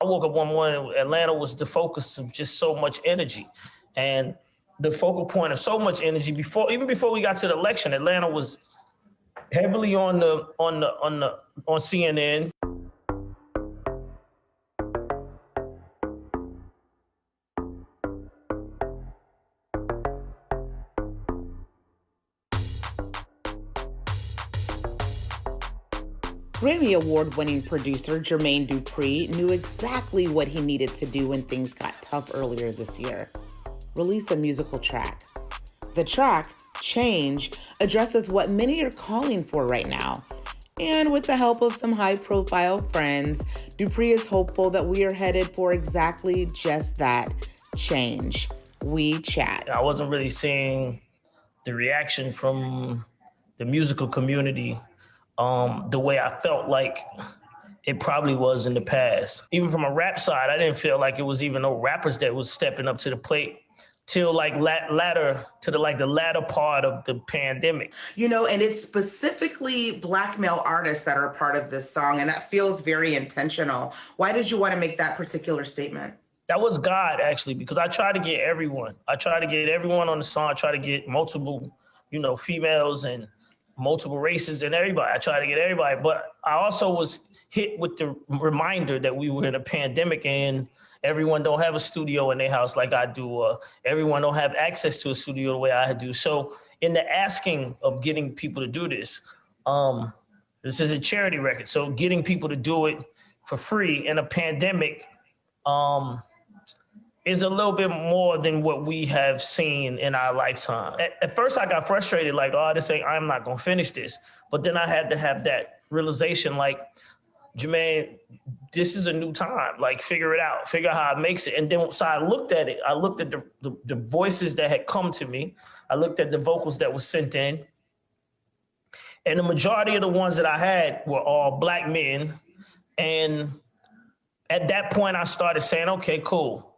I woke up one morning, Atlanta was the focus of just so much energy. And the focal point of so much energy even before we got to the election, Atlanta was heavily on CNN. Grammy Award-winning producer Jermaine Dupri knew exactly what he needed to do when things got tough earlier this year. Release a musical track. The track, Change, addresses what many are calling for right now. And with the help of some high-profile friends, Dupri is hopeful that we are headed for exactly just that, change. We chat. I wasn't really seeing the reaction from the musical community the way I felt like it probably was in the past. Even from a rap side, I didn't feel like it was even no rappers that was stepping up to the plate till like the latter part of the pandemic. You know, and it's specifically Black male artists that are part of this song, and that feels very intentional. Why did you want to make that particular statement? That was God, actually, because I tried to get everyone. I tried to get everyone on the song. I tried to get multiple, females and multiple races and everybody. I tried to get everybody, but I also was hit with the reminder that we were in a pandemic and everyone don't have a studio in their house like I do, or everyone don't have access to a studio the way I do. So in the asking of getting people to do this, this is a charity record. So getting people to do it for free in a pandemic is a little bit more than what we have seen in our lifetime. At first I got frustrated, like, I'm not gonna finish this. But then I had to have that realization, like, Jermaine, this is a new time. Like, figure it out, figure out how it makes it. And then, so I looked at it. I looked at the voices that had come to me. I looked at the vocals that were sent in. And the majority of the ones that I had were all Black men. And at that point I started saying, okay, cool.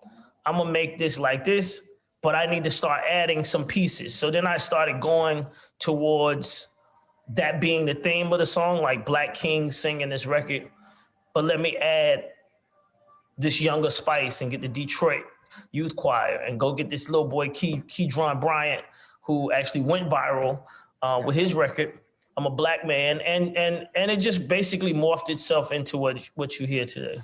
I'm gonna make this like this, but I need to start adding some pieces. So then I started going towards that being the theme of the song, like Black Kings singing this record, but let me add this younger spice and get the Detroit Youth Choir and go get this little boy, Keydron Bryant, who actually went viral with his record, I'm a Black Man, and it just basically morphed itself into what you hear today.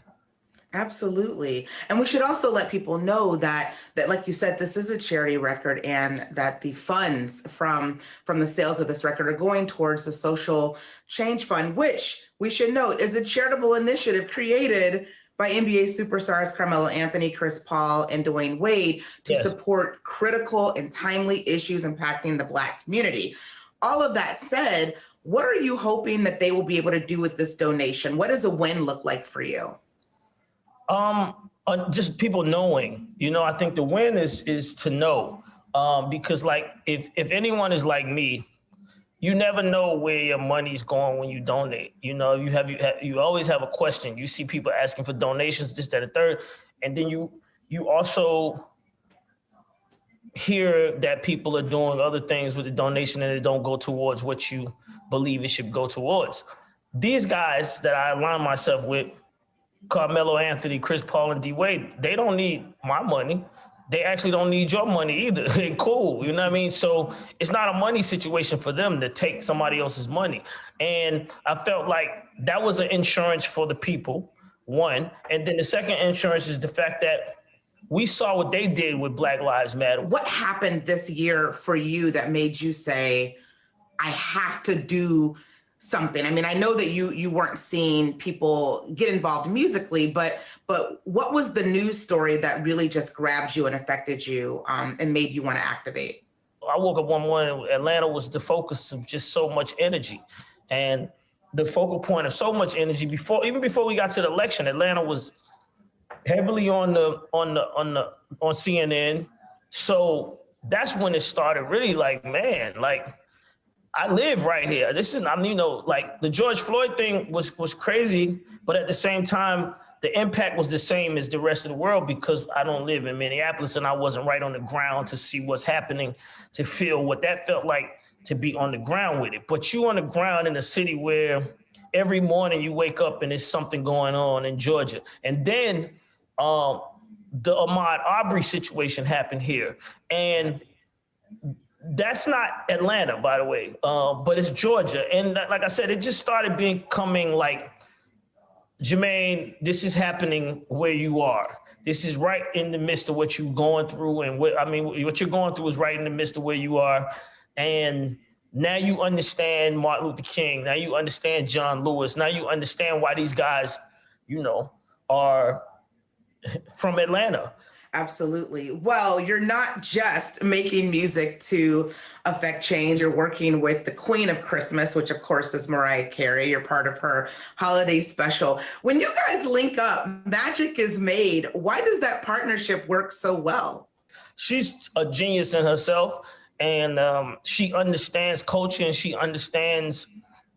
Absolutely. And we should also let people know that like you said, this is a charity record and that the funds from the sales of this record are going towards the Social Change Fund, which we should note is a charitable initiative created by NBA superstars Carmelo Anthony, Chris Paul, and Dwayne Wade to support critical and timely issues impacting the Black community. All of that said, what are you hoping that they will be able to do with this donation? What does a win look like for you? Just people knowing, I think the win is to know, because like if anyone is like me, you never know where your money's going when you donate. You always have a question. You see people asking for donations, this, that, and third, and then you also hear that people are doing other things with the donation and it don't go towards what you believe it should go towards. These guys that I align myself with, Carmelo Anthony, Chris Paul, and D Wade, they don't need my money. They actually don't need your money either. They're cool, you know what I mean? So it's not a money situation for them to take somebody else's money. And I felt like that was an insurance for the people, one. And then the second insurance is the fact that we saw what they did with Black Lives Matter. What happened this year for you that made you say, I have to do something? I mean, I know that you weren't seeing people get involved musically, but what was the news story that really just grabbed you and affected you and made you want to activate? I woke up one morning, Atlanta was the focus of just so much energy. And the focal point of so much energy even before we got to the election, Atlanta was heavily on CNN. So that's when it started really like, man, like, I live right here. Like the George Floyd thing was crazy, but at the same time, the impact was the same as the rest of the world because I don't live in Minneapolis and I wasn't right on the ground to see what's happening, to feel what that felt like to be on the ground with it. But you on the ground in a city where every morning you wake up and there's something going on in Georgia. And then the Ahmaud Arbery situation happened here. And that's not Atlanta, by the way, but it's Georgia. And like I said, it just started becoming like, Jermaine, this is happening where you are. This is right in the midst of what you're going through. And what you're going through is right in the midst of where you are. And now you understand Martin Luther King. Now you understand John Lewis. Now you understand why these guys, are from Atlanta. Absolutely. Well, you're not just making music to affect change. You're working with the Queen of Christmas, which of course is Mariah Carey. You're part of her holiday special. When you guys link up, magic is made. Why does that partnership work so well? She's a genius in herself, and she understands culture, and she understands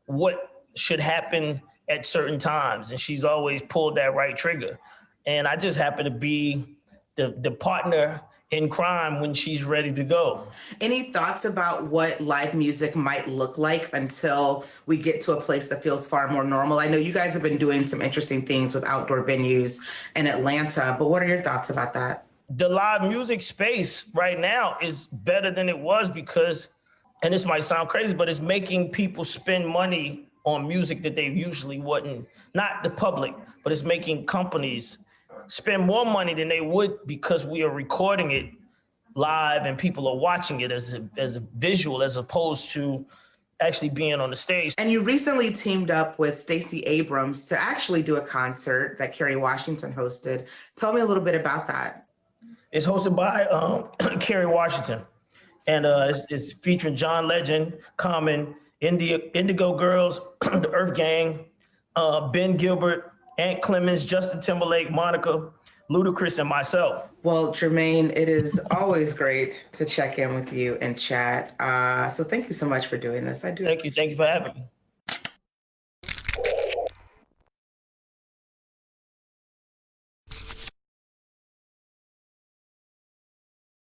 what should happen at certain times. And she's always pulled that right trigger. And I just happen to be the partner in crime when she's ready to go. Any thoughts about what live music might look like until we get to a place that feels far more normal? I know you guys have been doing some interesting things with outdoor venues in Atlanta, but what are your thoughts about that? The live music space right now is better than it was because, and this might sound crazy, but it's making people spend money on music that they usually wouldn't, not the public, but it's making companies spend more money than they would because we are recording it live and people are watching it as a visual as opposed to actually being on the stage. And you recently teamed up with Stacey Abrams to actually do a concert that Kerry Washington hosted. Tell me a little bit about that. It's hosted by Kerry Washington, and it's featuring John Legend, Common, Indigo Girls, the Earth Gang, Ben Gilbert, Ant Clemens, Justin Timberlake, Monica, Ludacris, and myself. Well, Jermaine, it is always great to check in with you and chat. So thank you so much for doing this. I do. Thank you for having me.